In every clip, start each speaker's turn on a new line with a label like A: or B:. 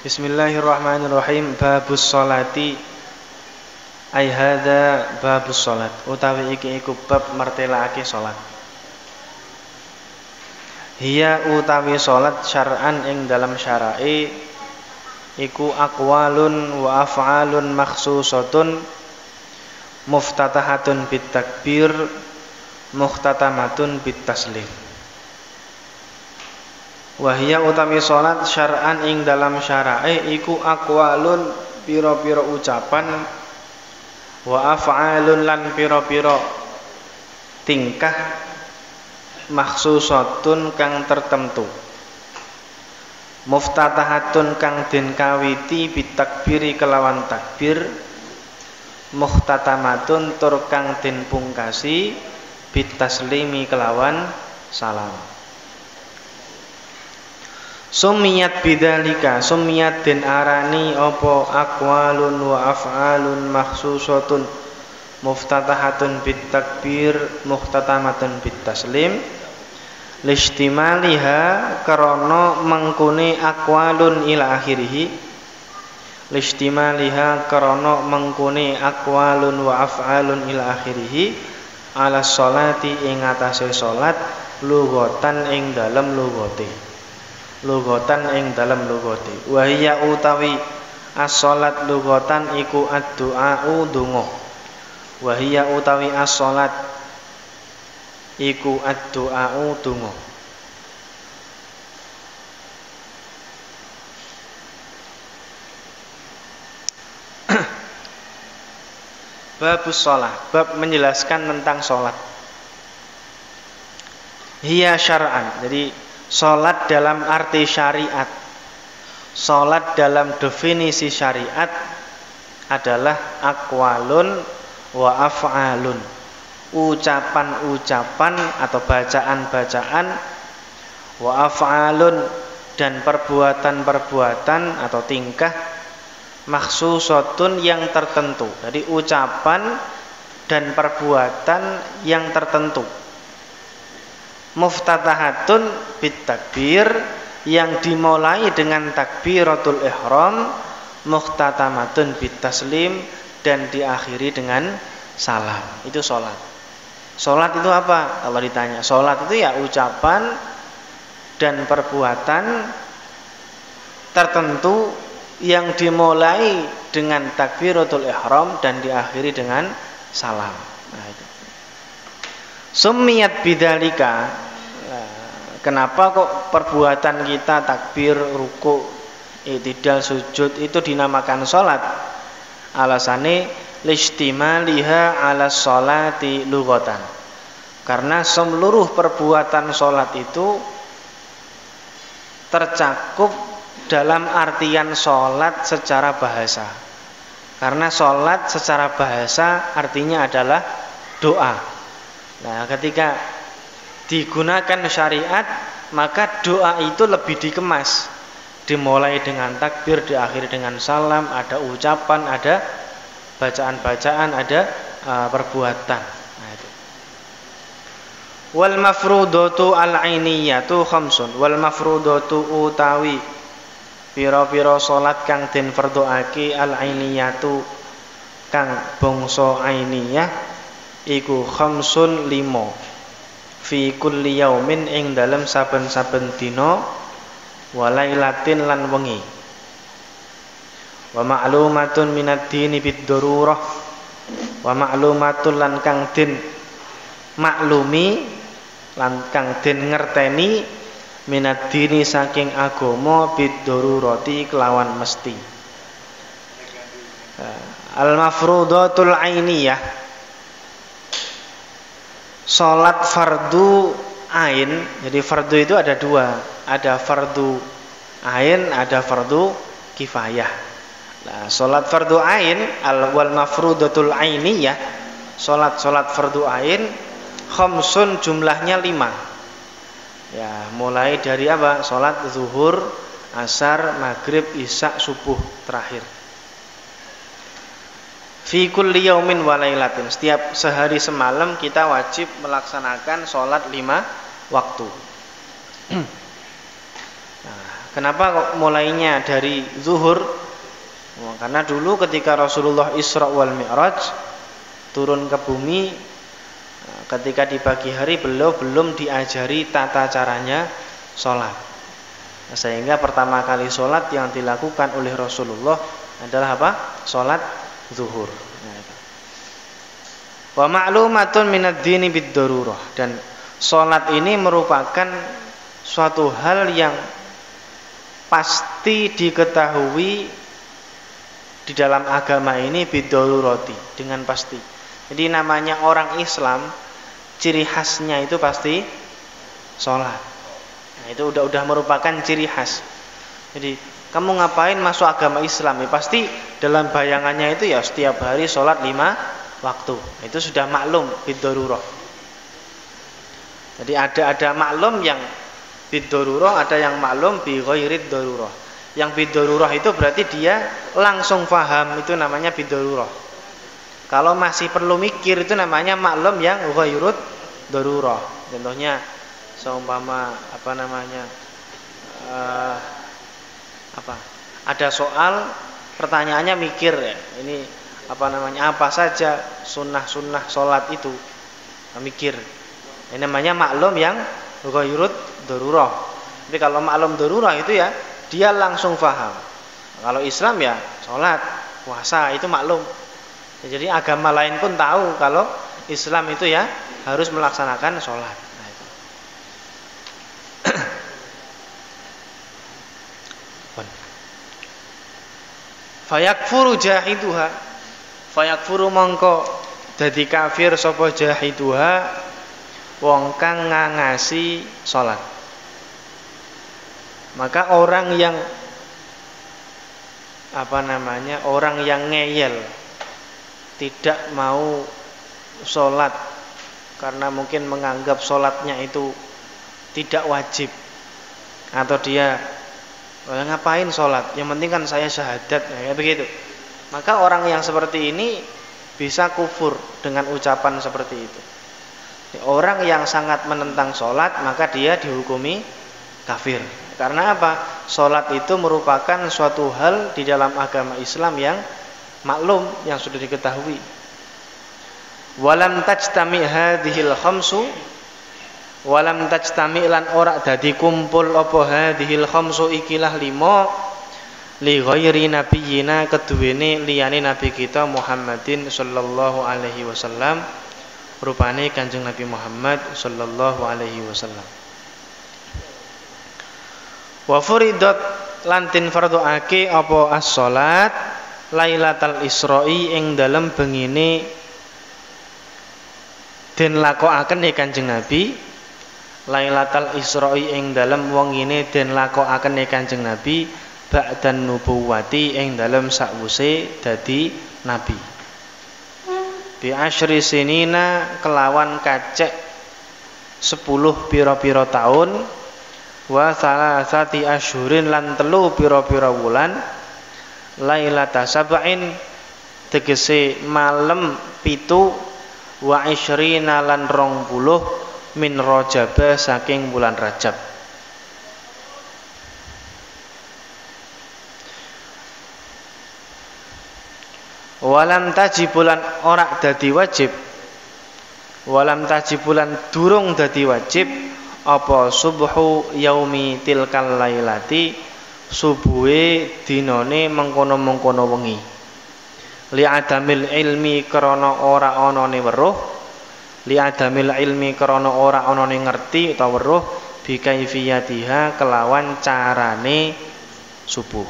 A: Bismillahirrahmanirrahim. Babus sholati ay hadza babus sholat, utawi iki iku bab martelake salat. Hiya utawi salat syar'an ing dalam syara'i iku aqwalun wa af'alun makhsusatun muftatahatun bit takbir muhtatamatun bit taslim. Wahia utawi salat syar'an ing dalam syara'i iku aqwalun pira-pira ucapan wa af'alun lan pira-pira tingkah makhsusatun kang tertentu muftatahatun kang den kawiti bitakbiri kelawan takbir muhtatamatun tur kang den pungkasi bitaslimi kelawan salam. Sumiyat bidzalika, sumiyat den arani apa aqwalun wa af'alun makhsusatun muftatahatun bit takbir muhtatamatun bit taslim listimaliha karana mengkune aqwalun ila akhirih, listimaliha karana mengkune aqwalun wa af'alun ila akhirih ala sholati ing atase salat lughatan ing dalem lughate, lughatan ing dalem lughate. Wa hiya utawi as-shalat lughatan iku ad-du'a'u donga. Wa hiya utawi as-shalat iku ad-du'a'u donga. Babus shalah, bab menjelaskan tentang salat. Hiya syar'an, jadi salat dalam arti syariat, salat dalam definisi syariat adalah aqwalun wa af'alun, ucapan-ucapan atau bacaan-bacaan, wa af'alun dan perbuatan-perbuatan atau tingkah makhsusatun yang tertentu. Jadi ucapan dan perbuatan yang tertentu. Muftatahatun bit takbir, yang dimulai dengan takbiratul ihram, muhtatamatun bit taslim, dan diakhiri dengan salam. Itu salat. Salat itu apa? Kalau ditanya, salat itu ya ucapan dan perbuatan tertentu yang dimulai dengan takbiratul ihram dan diakhiri dengan salam. Nah, itu. Summiyat bidzalika, kenapa kok perbuatan kita takbir, ruku, i'tidal, sujud itu dinamakan salat? Alasane listimaliha ala sholati lughatan. Karena seluruh perbuatan salat itu tercakup dalam artian salat secara bahasa. Karena salat secara bahasa artinya adalah doa. Nah, ketika digunakan syariat, maka doa itu lebih dikemas. Dimulai dengan takbir, diakhiri dengan salam, ada ucapan, ada bacaan-bacaan, ada perbuatan. Nah, itu. Wal mafrudatu al-ainiyatu khamsun. Wal mafrudatu utawi pira-pira salat kang den fardhoake al-ainiyatu kang bangsa ainiyah iku khamsun 5 fi kulli yaumin ing dalem saben-saben dina walailatin lan wengi. Wa ma'lumatun minad dini bid darurah, wa ma'lumatun lan kang den maklumi lan kang den ngerteni minad dini saking agama bid darurati kelawan mesti. Al mafrudatul ainiyah, salat fardu ain. Jadi fardu itu ada dua, ada fardu ain, ada fardu kifayah. Nah, salat fardu ain wal mafrudatul ainiyah, salat fardu ain khamsun, jumlahnya 5. Ya, mulai dari apa? Salat zuhur, asar, maghrib, isya, subuh terakhir. Fi kulli yaumin wa lailatin, setiap sehari semalam kita wajib melaksanakan sholat 5 waktu. Nah, Kenapa kok mulainya dari zuhur? Karena dulu ketika Rasulullah Isra wal Mi'raj turun ke bumi, ketika di pagi hari beliau belum diajari tata caranya sholat. Sehingga pertama kali sholat yang dilakukan oleh Rasulullah adalah apa? Sholat zuhur. Wa ma'lumatun minad dini bid-darurah. Dan sholat ini merupakan suatu hal yang pasti diketahui di dalam agama ini bid-darurati, dengan pasti. Jadi namanya orang Islam, ciri khasnya itu pasti sholat. Nah, itu udah merupakan ciri khas. Jadi kamu ngapain masuk agama Islam? Ya, pasti dalam bayangannya itu ya setiap hari sholat 5 waktu. Itu sudah maklum bid-darurah. Jadi ada maklum yang bid-darurah, ada yang maklum bi ghairid darurah. Yang bid-darurah itu berarti dia langsung paham, itu namanya bid-darurah. Kalau masih perlu mikir itu namanya maklum yang ghairud darurah. Contohnya seumpama ada soal, pertanyaannya mikir ya. Ini apa saja sunnah sholat itu, mikir. Ini namanya maklum yang ghairud darurah. Tapi kalau maklum darurah itu ya dia langsung paham. Kalau Islam ya sholat, puasa itu maklum. Ya, jadi agama lain pun tahu kalau Islam itu ya harus melaksanakan sholat. Nah, itu. Fayakfuru jahiduha, fayakfuru mongko dadi kafir sapa jahiduha wong kang ngangasi sholat. Maka orang yang orang yang ngeyel, tidak mau sholat karena mungkin menganggap sholatnya itu tidak wajib, atau dia ngapain sholat, yang penting kan saya syahadat, ya begitu. Maka orang yang seperti ini bisa kufur dengan ucapan seperti itu. Orang yang sangat menentang sholat maka dia dihukumi kafir. Karena apa? Sholat itu merupakan suatu hal di dalam agama Islam yang maklum, yang sudah diketahui. Walam tajtami hadhil khamsu, walam tajtami lan ora dadi kumpul apa hadhil khamsu ikilah 5 li ghairi nabiyina keduwene liyane nabi kita Muhammadin sallallahu alaihi wasallam, rupane Kanjeng Nabi Muhammad sallallahu alaihi wasallam. Wa furidat lantin fardhuake apa as-shalat Lailatul Isra'i ing dalem bengine den lakokaken Kanjeng Nabi. Lailatul Isra'i ing dalem wengine den lakokaken Kanjeng Nabi ba'dan nubuwati ing dalem sakwuse dadi nabi. Bi asyri sinina kelawan kacek 10 pira-pira taun, wa salasati asyhurin lan 3 pira-pira wulan, lailata sab'in tegese malem 7, wa isyrina lan 20 min Rajab saking bulan Rajab. Walam tajibulan ora dadi wajib, walam tajibulan durung dadi wajib apa subuhu yaumi tilkal lailati, subuhe dinane mengkono-mengkono wengi. Li adamil ilmi krana ora anane weruh, li adamil ilmi krana ora anane ngerti utawa weruh bi kaifiyatiha kelawan carane subuh.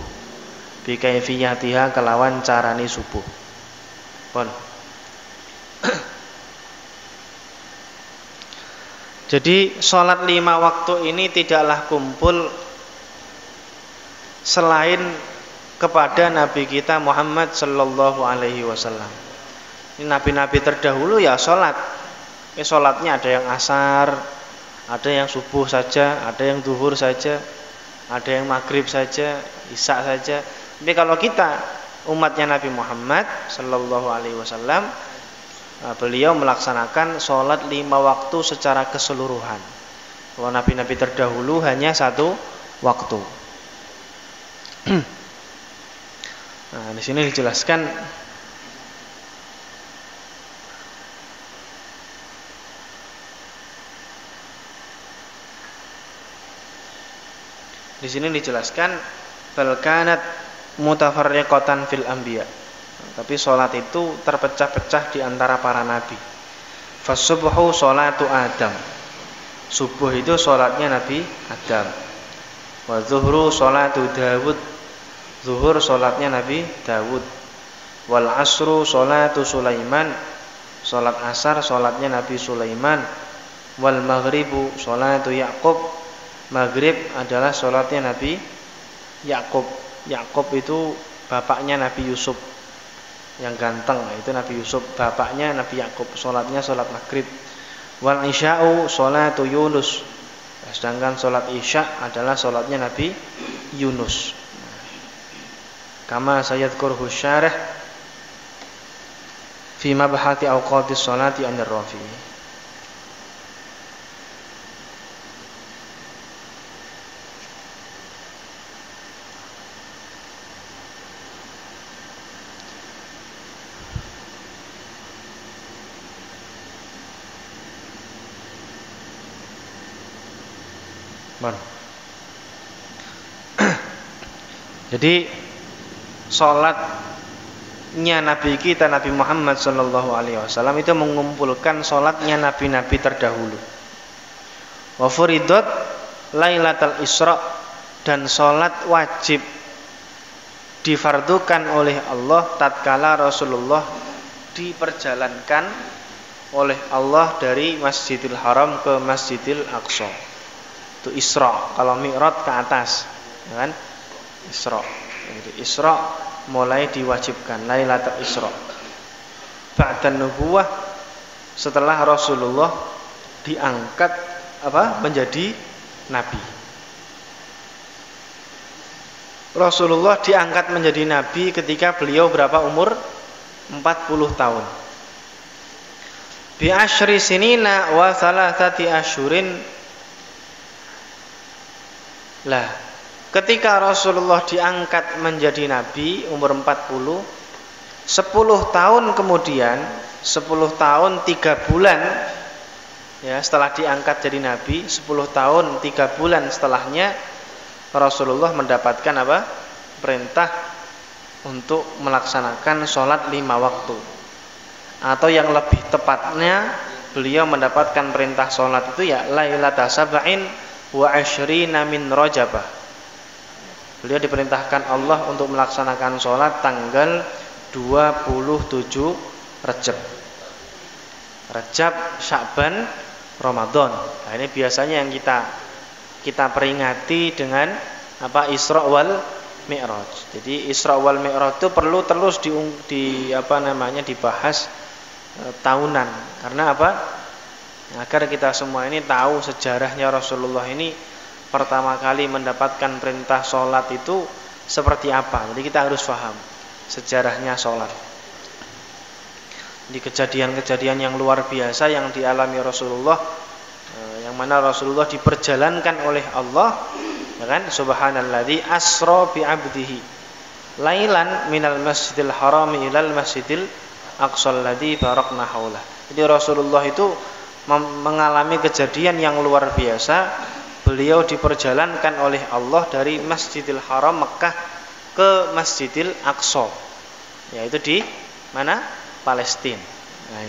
A: Bi kaifiyatiha kelawan carane subuh. Pun. Jadi sholat 5 waktu ini tidaklah kumpul selain kepada Nabi kita Muhammad sallallahu alaihi wasallam. Ini nabi-nabi terdahulu ya sholat. Sholatnya ada yang asar, ada yang subuh saja, ada yang zuhur saja, ada yang maghrib saja, isya saja. Tapi kalau kita umatnya Nabi Muhammad sallallahu alaihi wasallam, beliau melaksanakan sholat 5 waktu secara keseluruhan. Kalau nabi-nabi terdahulu hanya 1 waktu. Nah, di sini dijelaskan bal kanat mutafarriqatan fil anbiya. Tapi sholat itu terpecah-pecah di antara para nabi. Fasubhu sholatu Adam. Subuh itu sholatnya Nabi Adam. Wa zuhru sholatu Dawud. Zuhur sholatnya Nabi Dawud. Wal asru sholatu Sulaiman. Sholat asar sholatnya Nabi Sulaiman. Wal maghribu sholatu Ya'qub. Maghrib adalah sholatnya Nabi Ya'qub. Ya'qub itu bapaknya Nabi Yusuf yang ganteng, itu Nabi Yusuf, bapaknya Nabi Ya'qub. Sholatnya sholat maghrib. Wal isya'u sholatu Yunus. Sedangkan sholat isya adalah sholatnya Nabi Yunus. Kama sayadkurhu syarih fi mabhati awqatis sholati anir Rafi. Jadi sholatnya Nabi kita Nabi Muhammad sallallahu alaihi wasallam itu mengumpulkan sholatnya nabi-nabi terdahulu. Wa furidat lailatul Isra, dan sholat wajib difardukan oleh Allah tatkala Rasulullah diperjalankan oleh Allah dari Masjidil Haram ke Masjidil Aqsa. Itu Isra, kalau Mi'raj ke atas, ya kan? Isra. Jadi Isra mulai diwajibkan, Lailatul Isra. Ba'dan nubuwah, setelah Rasulullah diangkat menjadi nabi. Rasulullah diangkat menjadi nabi ketika beliau berapa umur? 40 tahun. Bi asyri sinina wa thalathati asyurin. Lah, ketika Rasulullah diangkat menjadi nabi umur 40, 10 tahun kemudian, 10 tahun 3 bulan ya, setelah diangkat jadi nabi, 10 tahun 3 bulan setelahnya Rasulullah mendapatkan perintah untuk melaksanakan sholat 5 waktu. Atau yang lebih tepatnya, beliau mendapatkan perintah sholat itu ya Lailata Sab'in wa asyrina min Rajabah. Beliau diperintahkan Allah untuk melaksanakan sholat tanggal 27 Rajab. Rajab, Sya'ban, Ramadan. Nah, ini biasanya yang kita peringati dengan Isra wal Mi'raj. Jadi Isra wal Mi'raj itu perlu terus dibahas tahunan. Karena agar kita semua ini tahu sejarahnya Rasulullah ini pertama kali mendapatkan perintah sholat itu seperti apa. Jadi kita harus paham sejarahnya sholat. Di kejadian-kejadian yang luar biasa yang dialami Rasulullah, yang mana Rasulullah diperjalankan oleh Allah, ya kan? Subhanalladzi asra bi 'abdihi lailan minal masjidil harami ilal masjidil aqsal ladzi barakna haulah. Jadi Rasulullah itu mengalami kejadian yang luar biasa. Beliau diperjalankan oleh Allah dari Masjidil Haram Mekah ke Masjidil Aqsa, yaitu di mana? Palestina. Nah,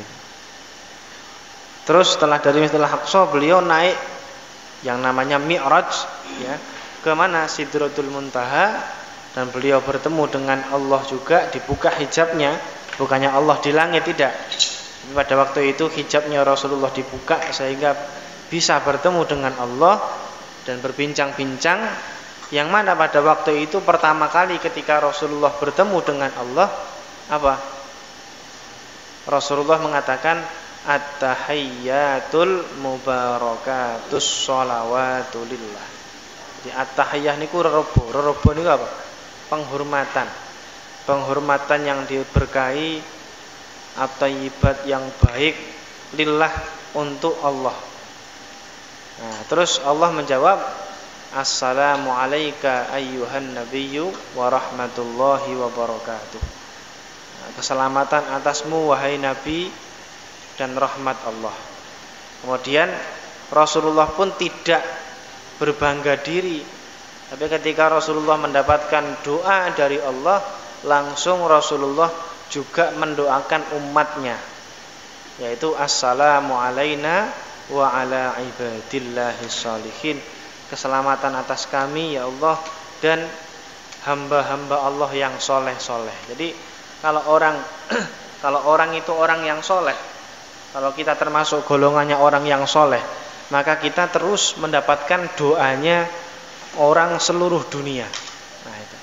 A: terus setelah dari Masjidil Aqsa beliau naik yang namanya Mi'raj, ya, ke mana? Sidratul Muntaha, dan beliau bertemu dengan Allah juga, dibuka hijabnya. Bukannya Allah di langit, tidak. Pada waktu itu hijabnya Rasulullah dibuka sehingga bisa bertemu dengan Allah dan berbincang-bincang, yang mana pada waktu itu pertama kali ketika Rasulullah bertemu dengan Allah, Rasulullah mengatakan at-tahiyyatul mubarakatus sholawatu lillah. Jadi at-tahiyyah niku rerebo niku apa? Penghormatan yang diberkahi, at-thayyibat yang baik, lillah, untuk Allah. Nah, terus Allah menjawab Assalamu alayka ayyuhan nabiyyu wa rahmatullahi wa barakatuh. Keselamatan atasmu wahai Nabi dan rahmat Allah. Kemudian Rasulullah pun tidak berbangga diri, tapi ketika Rasulullah mendapatkan doa dari Allah, langsung Rasulullah juga mendoakan umatnya, yaitu assalamu alaina wa ala ibadillahis shalihin. Keselamatan atas kami ya Allah dan hamba-hamba Allah yang soleh-soleh. Jadi kalau orang itu orang yang soleh, kalau kita termasuk golongannya orang yang soleh, maka kita terus mendapatkan doanya orang seluruh dunia. Nah, itu.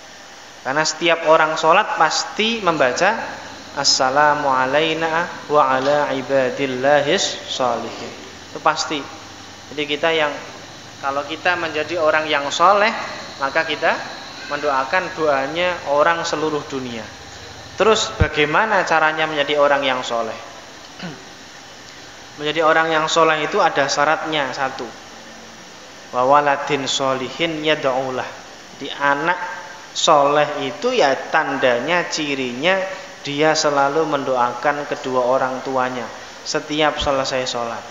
A: Karena setiap orang sholat pasti membaca assalamu alaina wa ala ibadillahis shalihin. Itu pasti. Jadi kita kalau kita menjadi orang yang soleh, maka kita mendoakan doanya orang seluruh dunia. Terus bagaimana caranya menjadi orang yang soleh? Menjadi orang yang soleh itu ada syaratnya satu. Wa waladin sholihin yad'ulah. Di anak soleh itu ya tandanya, cirinya dia selalu mendoakan kedua orang tuanya setiap selesai sholat.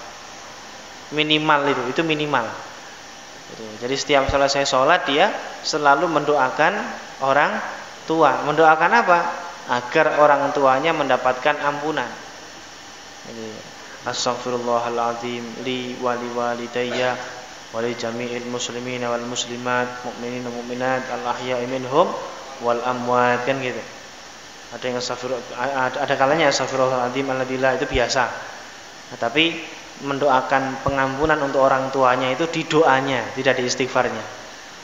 A: Minimal itu minimal. Jadi setiap selesai sholat dia selalu mendoakan orang tua. Mendoakan apa? Agar orang tuanya mendapatkan ampunan. Jadi astaghfirullahaladzim li wali walidayya wali jami'il muslimin wal muslimat mu'minin wa mu'minat al ahya'i minhum wal amwat, kan gitu. Ada yang ada kalanya astaghfirullahaladzim alladillah, itu biasa. Nah, tapi mendoakan pengampunan untuk orang tuanya itu di doanya, tidak di istighfarnya.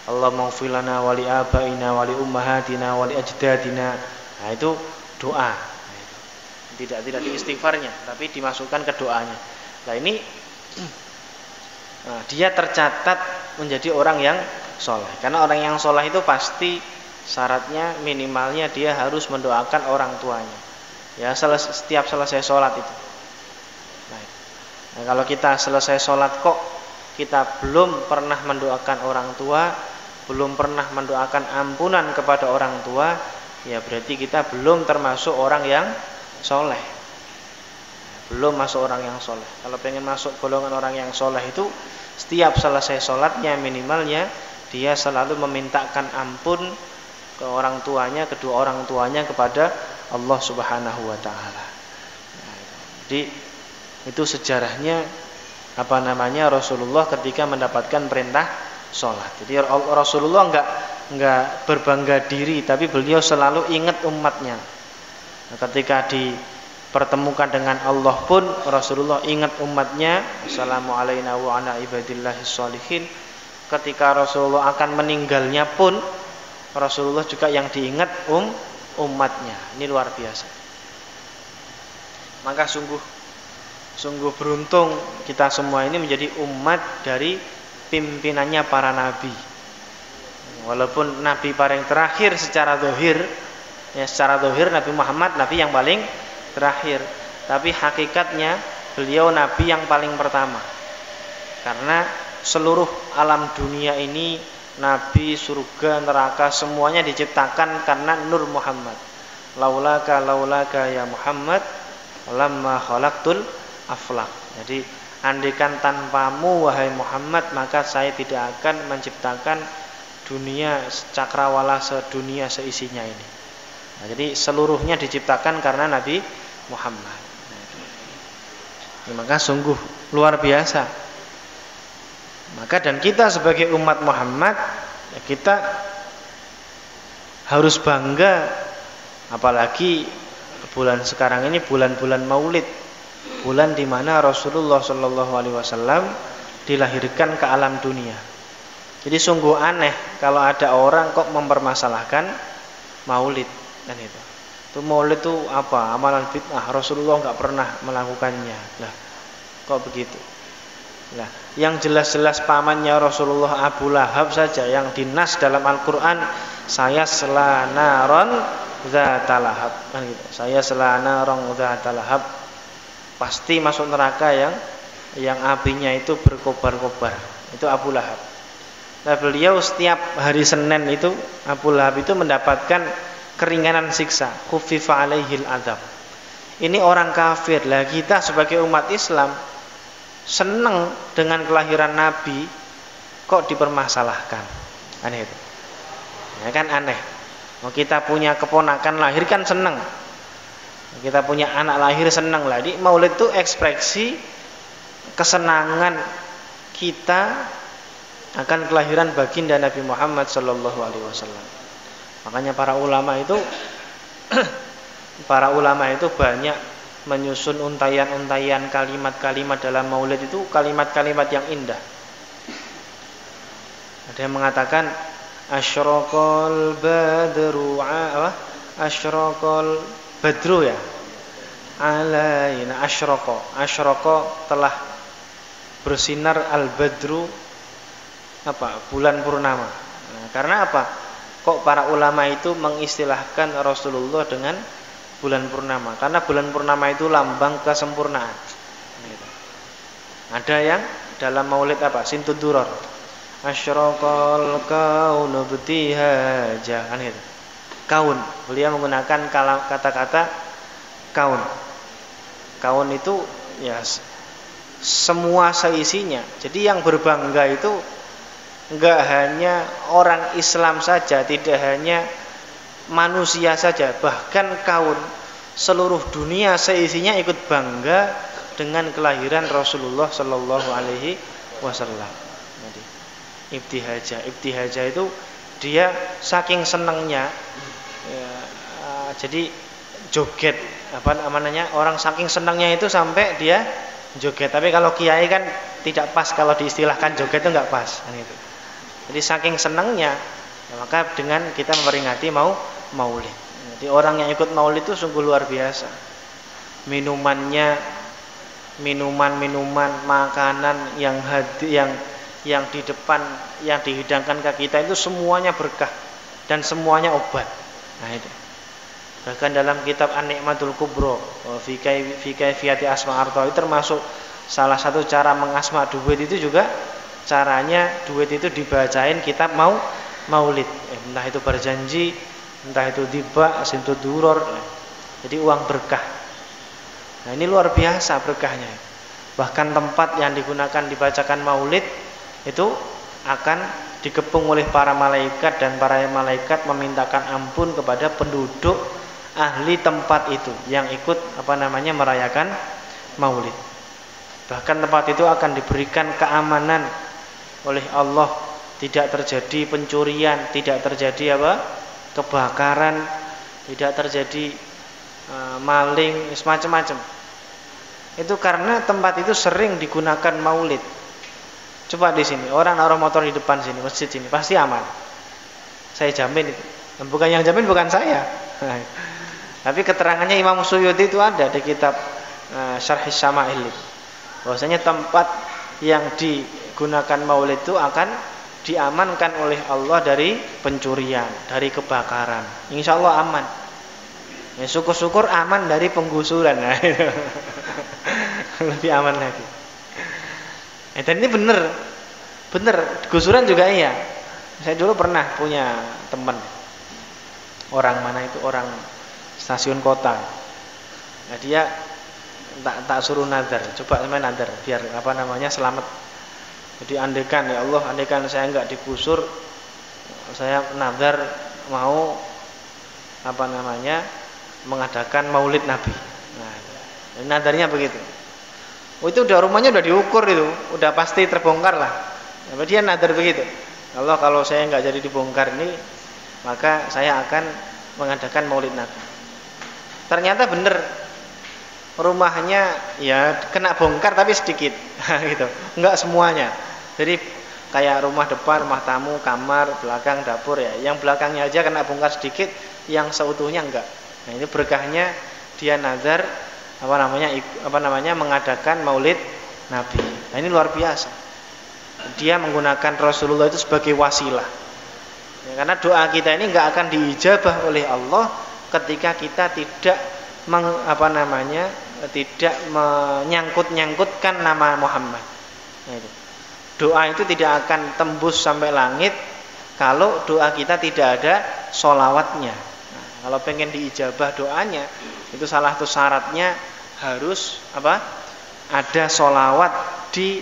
A: Allahumma ighfir lana wa li abaina wa li ummahatina wa li ajdadina. Nah, itu doa. Tidak di istighfarnya, tapi dimasukkan ke doanya. Nah, ini dia tercatat menjadi orang yang soleh. Karena orang yang soleh itu pasti syaratnya minimalnya dia harus mendoakan orang tuanya. Ya, setiap selesai sholat itu. Nah, kalau kita selesai sholat kok kita belum pernah mendoakan orang tua, belum pernah mendoakan ampunan kepada orang tua, ya berarti kita belum termasuk orang yang soleh. Belum masuk orang yang soleh. Kalau pengen masuk golongan orang yang soleh itu setiap selesai sholatnya minimalnya dia selalu memintakan ampun ke orang tuanya, kedua orang tuanya kepada Allah Subhanahu wa taala. Nah, jadi itu sejarahnya Rasulullah ketika mendapatkan perintah sholat. Jadi Rasulullah enggak berbangga diri, tapi beliau selalu ingat umatnya. Nah, ketika dipertemukan dengan Allah pun Rasulullah ingat umatnya. Assalamu alaina wa ala ibadillahis sholihin. Ketika Rasulullah akan meninggalnya pun Rasulullah juga yang diingat umatnya. Ini luar biasa. Maka sungguh beruntung kita semua ini menjadi umat dari pimpinannya para nabi. Walaupun nabi paling terakhir secara zahir, Nabi Muhammad nabi yang paling terakhir, tapi hakikatnya beliau nabi yang paling pertama. Karena seluruh alam dunia ini, nabi, surga, neraka semuanya diciptakan karena nur Muhammad. Laulaka ya Muhammad lamma khalaqtul aflaq. Jadi andaikan tanpamu wahai Muhammad, maka saya tidak akan menciptakan dunia cakrawala sedunia seisinya ini. Nah, jadi seluruhnya diciptakan karena Nabi Muhammad. Maka sungguh luar biasa. Maka dan kita sebagai umat Muhammad, ya kita harus bangga, apalagi bulan sekarang ini bulan-bulan Maulid. Bulan di mana Rasulullah Shallallahu Alaihi Wasallam dilahirkan ke alam dunia. Jadi sungguh aneh kalau ada orang kok mempermasalahkan Maulid, kan itu. Itu Maulid itu apa? Amalan bid'ah. Rasulullah nggak pernah melakukannya. Lah, kok begitu? Lah, yang jelas-jelas pamannya Rasulullah Abu Lahab saja yang dinas dalam Al-Quran, saya selanaron zatalahab, kan gitu. Saya selanaron zatalahab. Pasti masuk neraka yang apinya itu berkobar-kobar. Itu Abu Lahab. Beliau setiap hari Senin itu Abu Lahab itu mendapatkan keringanan siksa, khuffifa alaihil adzab. Ini orang kafir. Lah kita sebagai umat Islam senang dengan kelahiran Nabi, kok dipermasalahkan? Aneh itu. Ya kan aneh. Mau kita punya keponakan lahir kan senang. Kita punya anak lahir senang lah. Di Maulid itu ekspresi kesenangan kita akan kelahiran baginda Nabi Muhammad sallallahu alaihi wasallam. Makanya para ulama itu banyak menyusun untayan-untayan kalimat-kalimat dalam Maulid itu, kalimat-kalimat yang indah. Ada yang mengatakan asyraqal badru asyraqal badru ya. Alaina asyraqa telah bersinar al-badru bulan purnama. Nah, karena apa? Kok para ulama itu mengistilahkan Rasulullah dengan bulan purnama? Karena bulan purnama itu lambang kesempurnaan. Ada yang dalam Maulid Sintud Duror. Asyraqal kaunu btihaja, kan gitu. Kaun. Beliau menggunakan kata-kata kaun. Kaun itu ya semua seisinya. Jadi yang berbangga itu enggak hanya orang Islam saja, tidak hanya manusia saja, bahkan kaun seluruh dunia seisinya ikut bangga dengan kelahiran Rasulullah sallallahu alaihi wasallam. Jadi ibtihaja itu dia saking senangnya ya, jadi joget orang saking senangnya itu sampai dia joget. Tapi kalau kiai kan tidak pas kalau diistilahkan joget itu enggak pas kan itu. Jadi saking senangnya ya, maka dengan kita memperingati Maulid. Jadi orang yang ikut Maulid itu sungguh luar biasa. Minuman, makanan yang di depan yang dihidangkan ke kita itu semuanya berkah dan semuanya obat. Nah itu. Bahkan dalam kitab An-Ni'matul Kubra fi kayfiyati asma arto itu termasuk salah satu cara mengasma duit itu juga caranya duit itu dibacain kitab Maulid. Entah itu berjanji, entah itu tiba, sintud duror. Jadi uang berkah. Nah ini luar biasa berkahnya. Bahkan tempat yang digunakan dibacakan Maulid itu akan dikepung oleh para malaikat, dan para malaikat memintakan ampun kepada penduduk ahli tempat itu yang ikut merayakan Maulid. Bahkan tempat itu akan diberikan keamanan oleh Allah, tidak terjadi pencurian, tidak terjadi kebakaran, tidak terjadi maling, semacam-macam. Itu karena tempat itu sering digunakan Maulid. Coba di sini orang naruh motor di depan sini, masjid sini pasti aman. Saya jamin itu. Bukan yang jamin bukan saya. Tapi keterangannya Imam Suyuti itu ada di kitab Syarhis Syama'il. Bahwasanya tempat yang digunakan Maulid itu akan diamankan oleh Allah dari pencurian, dari kebakaran. Insya Allah aman. Ya, syukur-syukur aman dari penggusuran. Nah, lebih aman lagi. Dan ini benar, gusuran juga iya. Saya dulu pernah punya teman, orang mana itu, orang stasiun kota. Nah, dia tak suruh nadar, coba sama nadar biar selamat. Jadi andaikan ya Allah, andaikan saya enggak digusur, saya nadar mau mengadakan Maulid Nabi. Nah, nadarnya begitu. Itu rumahnya udah diukur itu, udah pasti terbongkar lah. Tapi dia nadar begitu. Allah, kalau saya enggak jadi dibongkar ini, maka saya akan mengadakan Maulid Nabi. Ternyata benar, rumahnya ya kena bongkar tapi sedikit, gitu. Enggak semuanya. Jadi kayak rumah depan, rumah tamu, kamar, belakang, dapur ya. Yang belakangnya aja kena bongkar sedikit, yang seutuhnya enggak. Nah, ini berkahnya dia nazar mengadakan Maulid Nabi. Nah, ini luar biasa. Dia menggunakan Rasulullah itu sebagai wasilah. Ya, karena doa kita ini enggak akan diijabah oleh Allah ketika kita tidak tidak menyangkut-nyangkutkan nama Muhammad. Nah, itu. Doa itu tidak akan tembus sampai langit kalau doa kita tidak ada sholawatnya. Nah, kalau pengen diijabah doanya, itu salah satu syaratnya harus apa? Ada sholawat di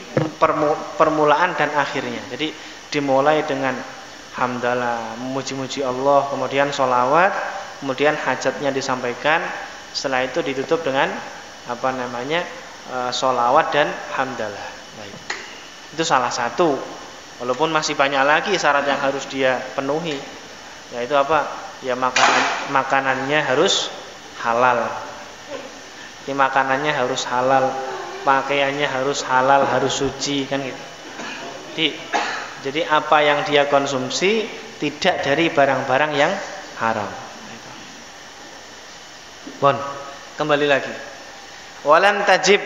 A: permulaan dan akhirnya. Jadi dimulai dengan hamdalah, memuji-muji Allah, kemudian sholawat, kemudian hajatnya disampaikan. Setelah itu ditutup dengan apa namanya? Sholawat dan hamdalah. Baik. Itu salah satu. Walaupun masih banyak lagi syarat yang harus dia penuhi. Yaitu apa? Ya makanannya harus halal. Jadi makanannya harus halal, pakaiannya harus halal, harus suci kan gitu. Jadi apa yang dia konsumsi tidak dari barang-barang yang haram. Bon, kembali lagi. Walam tajib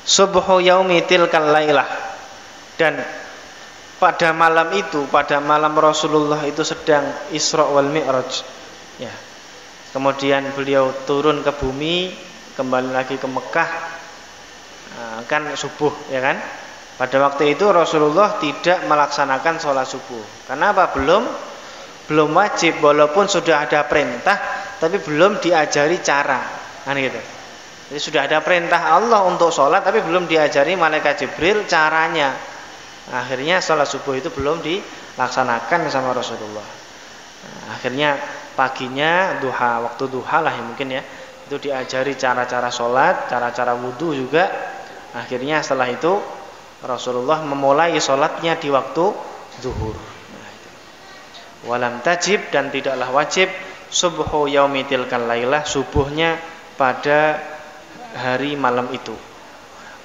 A: subhu yaumi tilkal lailah. Dan pada malam itu, pada malam Rasulullah itu sedang Isra wal Mi'raj. Ya. Kemudian beliau turun ke bumi, kembali lagi ke Mekah. Kan subuh, ya kan? Pada waktu itu Rasulullah tidak melaksanakan sholat subuh. Kenapa? Belum wajib, walaupun sudah ada perintah, tapi belum diajari cara. Kan gitu. Jadi sudah ada perintah Allah untuk sholat, tapi belum diajari malaikat Jibril caranya. Akhirnya sholat subuh itu belum dilaksanakan sama Rasulullah. Akhirnya paginya duha, waktu duha lah ya mungkin ya, itu diajari cara-cara sholat, cara-cara wudhu juga. Akhirnya setelah itu Rasulullah memulai sholatnya di waktu zuhur. Walam tajib, dan tidaklah wajib subhu yaumi tilkal lailah, subuhnya pada hari malam itu.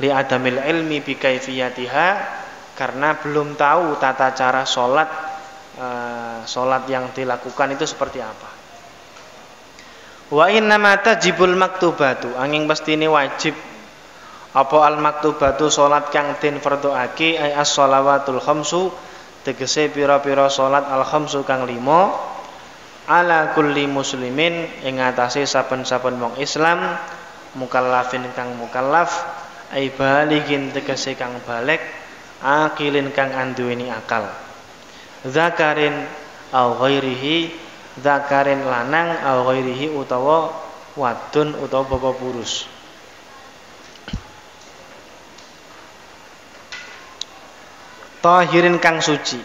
A: Li adamil ilmi bi kaifiyatiha, karena belum tahu tata cara sholat yang dilakukan itu seperti apa. Wa innama tajibul maktubatu, angin pasti ini wajib apa al maktubatu sholat kang den fardhoake ay as-shalawatul khamsu, tegese pira-pira sholat al khamsu kang 5 ala kulli muslimin ing atase saben-saben wong Islam mukallafin kang mukallaf ay baligin tegese kang balik akilin kang anduweni akal zakarin au ghairihi, zakarin lanang au ghairihi utawa wadon utawa bapak purus. Tahirin kang suci.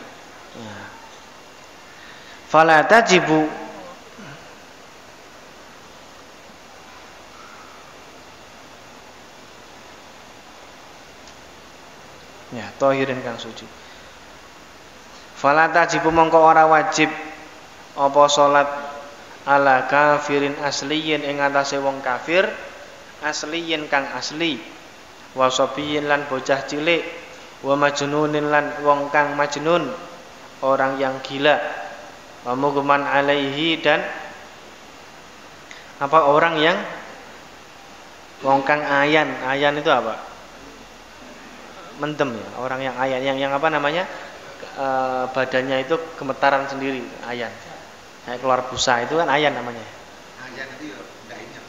A: Fala tajibu ya, tahirin kang suci. Fala tajibu mongko ora wajib apa salat ala kafirin asliyin ing atase wong kafir asliyin kang asli, wasabiyin lan bocah cilik, wa majnunin lan wong kang majnun, orang yang gila, wa mughman alaihi, dan apa orang yang wong kang ayan. Ayan itu apa? Mendem ya, orang yang ayan, yang apa namanya? Badannya itu gemetaran sendiri, ayan. Kayak keluar busa itu kan ayan namanya. Ayan itu enggak ingat.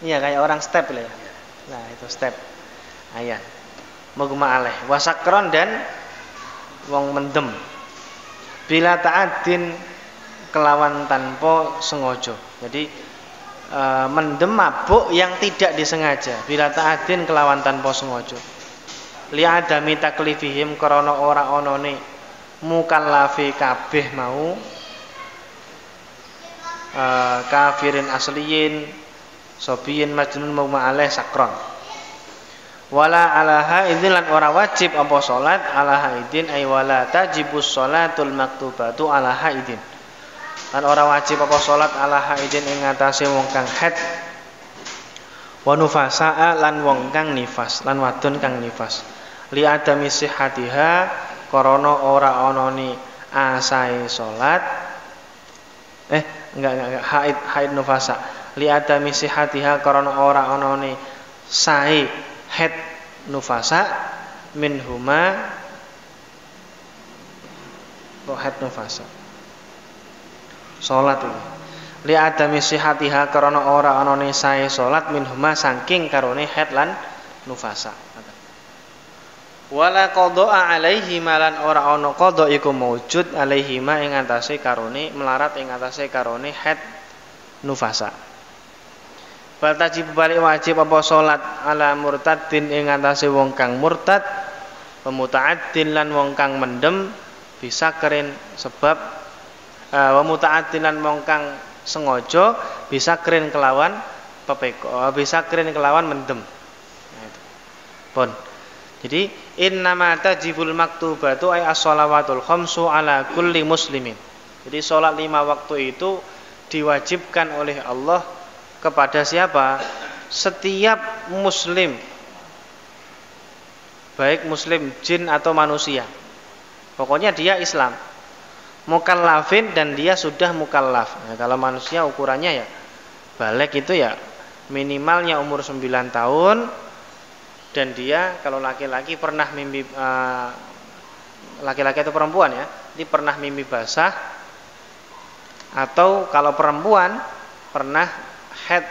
A: Iya, kayak orang step lah ya. Nah, itu step. Ayan. Mughma alaih, wasakron, dan wong mendem. Bila ta'adin kelawan tanpa sengaja. Jadi mendem mabuk yang tidak disengaja. Bila ta'adin kelawan tanpa sengaja. Li'adami taklifihim, karena ora onone mukallafi kabeh mau kafirin asliyin sobiyin majnun mughma alaih sakron. Wala ala haidin, lan ora wajib apa salat ala haidin ay wala tajibus salatul maktubatu ala haidin, lan ora wajib apa salat ala haidin ing atase wong kang haid, wa nufasaa, lan wong kang nifas, lan wadon kang nifas. Li adami sihhatiha, karena ora onone asae salat enggak haid nufasa. Li adami sihhatiha, karena ora onone sae haid nufasa minhuma, haid nufasa salat iki. Li adami sihhatiha, karena ora onone sae salat minhuma saking karone haid lan nufasa. Wala qada'a alaihi malan ora ana qada iku maujud alaihi ma ing atase karone melarat ing atase karone haid nufasa. Bal tajib balik wajib apa salat ala murtadin ing atase wong kang murtad, pemuta'addin lan wong kang mendem bisa keren sebab pemuta'addin lan wong kang sengaja bisa keren kelawan pepeko, bisa keren kelawan mendem. Nah itu. Pun. Jadi innama tajibul maktubatu ay as-shalawatul khamsu ala kulli muslimin. Jadi salat 5 waktu itu diwajibkan oleh Allah kepada siapa? Setiap muslim. Baik muslim jin atau manusia. Pokoknya dia Islam. Mukallafin dan dia sudah mukallaf. Nah, kalau manusia ukurannya ya balik itu ya minimalnya umur 9 tahun. Dan dia kalau laki-laki pernah mimpi laki-laki atau perempuan ya, ini pernah mimpi basah atau kalau perempuan pernah haid.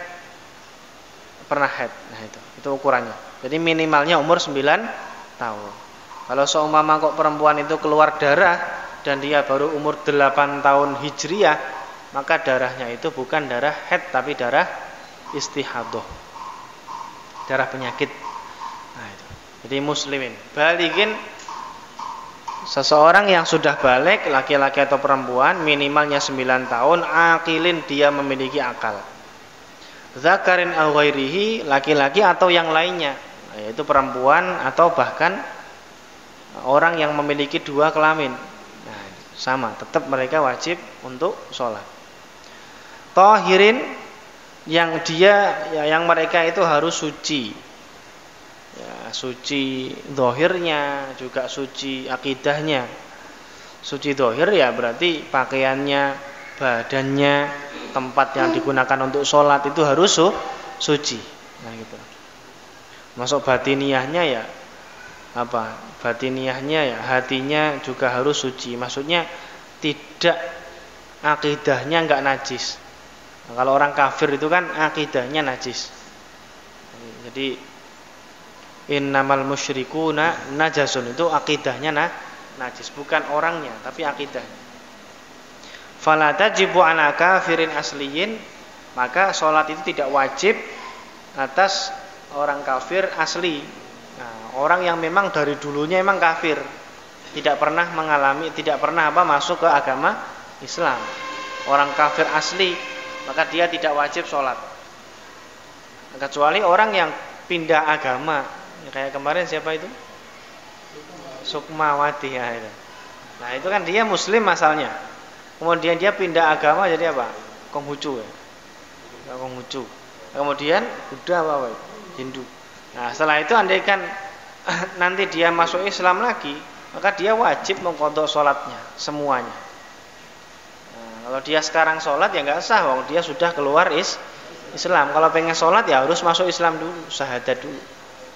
A: Nah itu ukurannya. Jadi minimalnya umur 9 tahun. Kalau seumpama kok perempuan itu keluar darah dan dia baru umur 8 tahun hijriyah, maka darahnya itu bukan darah haid tapi darah istihadah. Darah penyakit. Nah, itu. Jadi muslimin baligin seseorang yang sudah balik laki-laki atau perempuan minimalnya 9 tahun akilin dia memiliki akal. Zakarin aw ghairihi laki-laki atau yang lainnya yaitu perempuan atau bahkan orang yang memiliki 2 kelamin. Nah, sama tetap mereka wajib untuk sholat. Tahirin yang mereka itu harus suci. Ya, suci zahirnya juga suci akidahnya. Suci zahir ya berarti pakaiannya, badannya, tempat yang digunakan untuk sholat itu harus suci. Nah gitu. Masuk batiniyahnya ya apa? Batiniyahnya ya hatinya juga harus suci. Maksudnya tidak akidahnya enggak najis. Nah, kalau orang kafir itu kan akidahnya najis. Jadi innamal musyrikuna najasun itu akidahnya najis, bukan orangnya tapi akidahnya. Fala tajibu ala kafirin asliyin, maka sholat itu tidak wajib atas orang kafir asli. Nah, orang yang memang dari dulunya memang kafir, tidak pernah masuk ke agama Islam. Orang kafir asli, maka dia tidak wajib sholat. Kecuali orang yang pindah agama. Kayak kemarin siapa itu? Sukmawati ya itu. Nah itu kan dia muslim asalnya. Kemudian dia pindah agama jadi apa? Konghucu ya. Konghucu. Kemudian Buddha apa? Hindu. Nah setelah itu andaikan nanti dia masuk Islam lagi, maka dia wajib mengqadha sholatnya semuanya. Nah, kalau dia sekarang sholat ya nggak sah, wong dia sudah keluar Islam. Kalau pengen sholat ya harus masuk Islam dulu, syahadat dulu.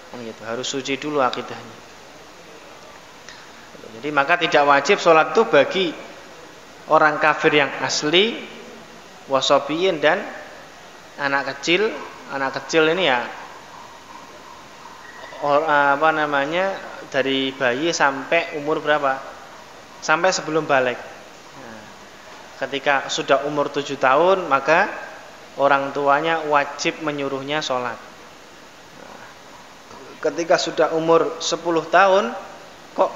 A: Gitu, harus suci dulu akidahnya. Jadi maka tidak wajib sholat itu bagi orang kafir yang asli, wasobiyin dan anak kecil. Anak kecil ini ya dari bayi sampai umur berapa? Sampai sebelum balik. Nah, ketika sudah umur 7 tahun maka orang tuanya wajib menyuruhnya sholat. Ketika sudah umur 10 tahun kok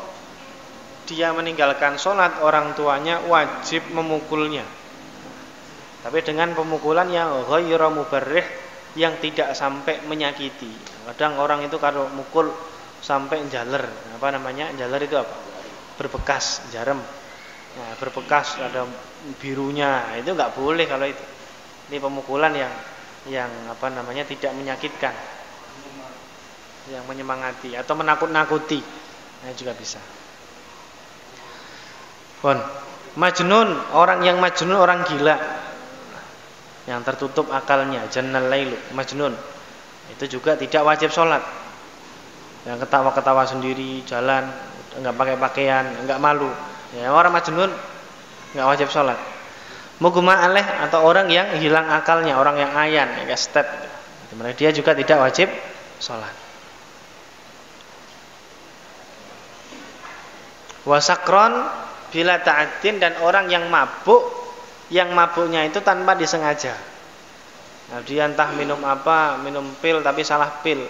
A: dia meninggalkan sholat, orang tuanya wajib memukulnya. Tapi dengan pemukulan yang ghairu mubarrih, yang tidak sampai menyakiti. Kadang orang itu kalau mukul sampai jaler. Apa namanya? Jaler itu apa? Berbekas, jarum. Nah, berbekas ada birunya. Nah, itu enggak boleh kalau itu. Ini pemukulan yang apa namanya? Tidak menyakitkan. Yang menyemangati atau menakut-nakuti, nah juga bisa. Majnun, orang yang majnun, orang gila, yang tertutup akalnya, jannal lailu, majnun, itu juga tidak wajib sholat. Yang ketawa-ketawa sendiri, jalan, enggak pakai pakaian, enggak malu, ya orang majnun enggak wajib sholat. Mugma alaih atau orang yang hilang akalnya, orang yang ayan, kayak step, dia juga tidak wajib sholat. Wasakron bila ta'addin, dan orang yang mabuk, yang mabuknya itu tanpa disengaja. Nah, dia entah minum apa, minum pil tapi salah pil.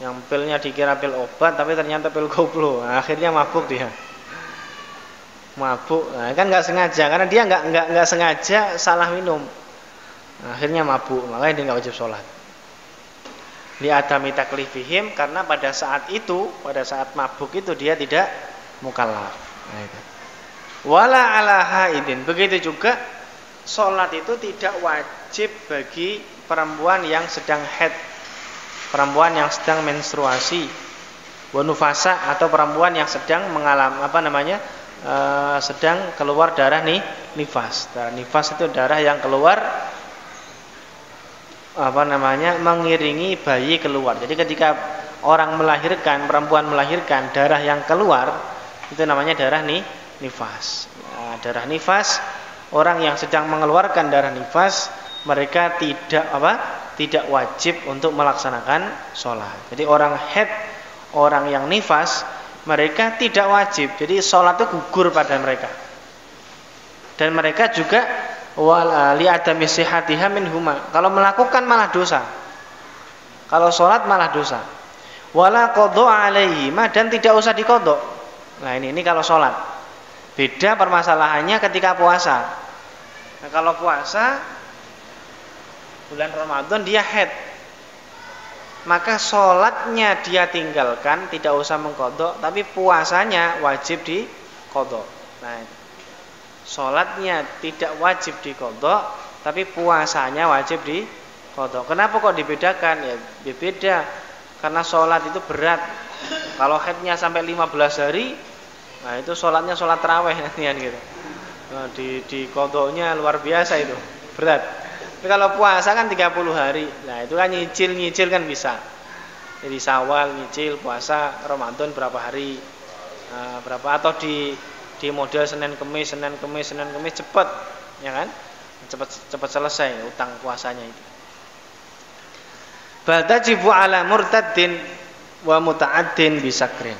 A: Yang pilnya dikira pil obat tapi ternyata pil koplo. Nah, akhirnya mabuk dia. Mabuk, nah, kan nggak sengaja, karena dia nggak sengaja salah minum. Nah, akhirnya mabuk, makanya dia nggak wajib sholat. Li adami taklifihim, karena pada saat itu, pada saat mabuk itu dia tidak mukallaf. Nah, itu. Wala ala haidin, begitu juga sholat itu tidak wajib bagi perempuan yang sedang haid, perempuan yang sedang menstruasi, wa nufasa, atau perempuan yang sedang mengalami sedang keluar darah nifas. Darah nifas itu darah yang keluar mengiringi bayi keluar. Jadi ketika orang melahirkan, perempuan melahirkan, darah yang keluar itu namanya darah nifas. Nah, darah nifas, orang yang sedang mengeluarkan darah nifas, mereka tidak wajib untuk melaksanakan sholat. Jadi orang haid, orang yang nifas, mereka tidak wajib. Jadi sholat itu gugur pada mereka. Dan mereka juga li adami sihatiha minhuma. Kalau melakukan malah dosa. Kalau sholat malah dosa. Wala qadha alaihima, dan tidak usah diqadha. Nah, ini kalau sholat. Beda permasalahannya ketika puasa. Nah, kalau puasa bulan Ramadan dia haid, maka sholatnya dia tinggalkan, tidak usah mengqadha, tapi puasanya wajib diqadha. Nah, sholatnya tidak wajib diqadha, tapi puasanya wajib diqadha. Kenapa kok dibedakan? Ya beda, karena sholat itu berat. Kalau haidnya sampai 15 hari, nah itu sholatnya sholat tarawih nanti kan gitu. Nah, di qadhanya luar biasa itu, berat. Tapi kalau puasa kan 30 hari. Nah, itu kan nyicil kan bisa. Jadi Syawal nyicil, puasa Ramadan berapa hari? Berapa, atau di model Senin Kemis cepat, ya kan? Cepat selesai utang puasanya itu. Bal tajibu ala murtaddin wa muta'addin bisakrin.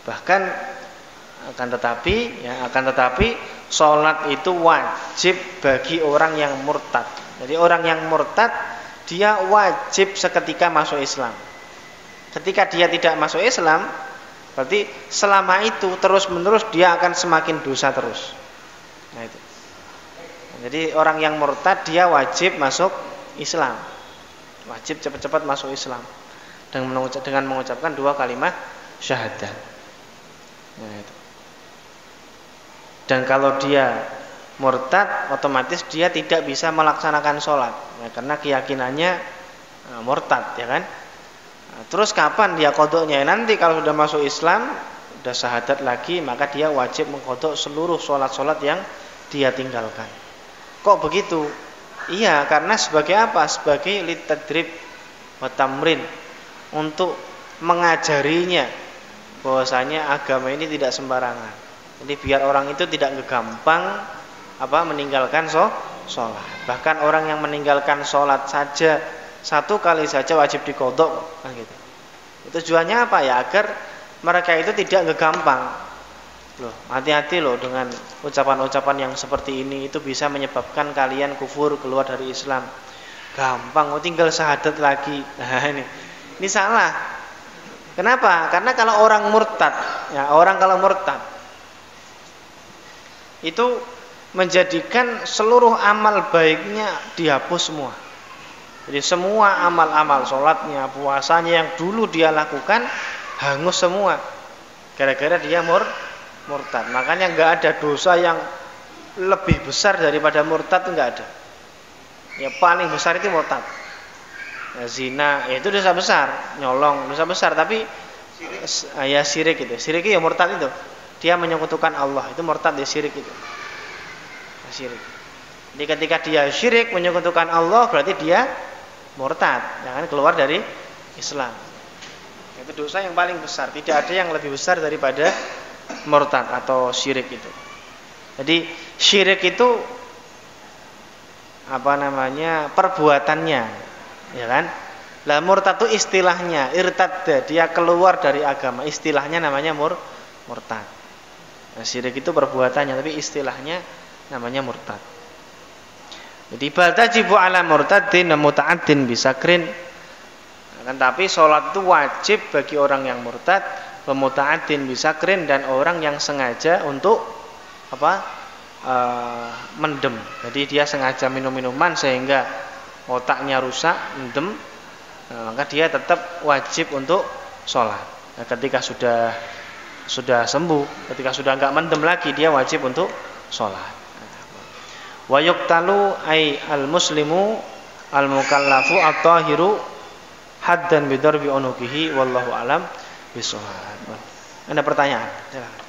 A: Bahkan akan tetapi sholat itu wajib bagi orang yang murtad. Jadi orang yang murtad dia wajib seketika masuk Islam. Ketika dia tidak masuk Islam, berarti selama itu terus menerus dia akan semakin dosa terus. Nah, itu. Jadi orang yang murtad dia wajib masuk Islam. Wajib cepat-cepat masuk Islam dengan mengucapkan 2 kalimat syahadat. Nah, itu. Dan kalau dia murtad, otomatis dia tidak bisa melaksanakan sholat, ya, karena keyakinannya murtad, ya kan? Nah, terus kapan dia qadhanya? Nanti kalau sudah masuk Islam, sudah syahadat lagi, maka dia wajib mengqadha seluruh sholat-sholat yang dia tinggalkan. Kok begitu? Iya, karena sebagai apa? Sebagai litadrib wa tamrin, untuk mengajarinya bahwasanya agama ini tidak sembarangan. Jadi biar orang itu tidak gampang meninggalkan sholat. Bahkan orang yang meninggalkan sholat saja 1 kali saja wajib diqadha, kan gitu. Itu tujuannya apa ya? Agar mereka itu tidak gampang. Loh, hati-hati loh dengan ucapan-ucapan yang seperti ini, itu bisa menyebabkan kalian kufur, keluar dari Islam. Gampang, tinggal syahadat lagi. Nah, ini salah. Kenapa? Karena kalau orang murtad, kalau murtad itu menjadikan seluruh amal baiknya dihapus semua. Jadi semua amal-amal sholatnya, puasanya yang dulu dia lakukan hangus semua, gara-gara dia murtad. Makanya nggak ada dosa yang lebih besar daripada murtad, itu nggak ada. Ya paling besar itu murtad. Ya, zina, ya itu dosa besar, nyolong dosa besar. Tapi ya syirik itu, syirik itu ya murtad itu. Dia menyekutukan Allah, itu murtad, dia syirik itu. Syirik. Jadi ketika dia syirik menyekutukan Allah, berarti dia murtad, jangan keluar dari Islam. Itu dosa yang paling besar, tidak ada yang lebih besar daripada murtad atau syirik itu. Jadi syirik itu perbuatannya, ya kan? Lah murtad itu istilahnya irtadda, dia keluar dari agama. Istilahnya namanya murtad. Nah, syirik itu perbuatannya, tapi istilahnya namanya murtad. Jadi bal tajibu ala murtadin muta'addin bisakrin. Kan tapi sholat itu wajib bagi orang yang murtad, muta'addin bisakrin, dan orang yang sengaja untuk mendem. Jadi dia sengaja minum minuman sehingga otaknya rusak, mendem, maka dia tetap wajib untuk sholat. Nah, ketika sudah sembuh, ketika sudah enggak mendem lagi, dia wajib untuk sholat. Wa yuqtalu ay al-muslimu al-mukallafu at-tahiru haddan bidarbi unuqihi wallahu alam bishawab. Ada pertanyaan? Silakan.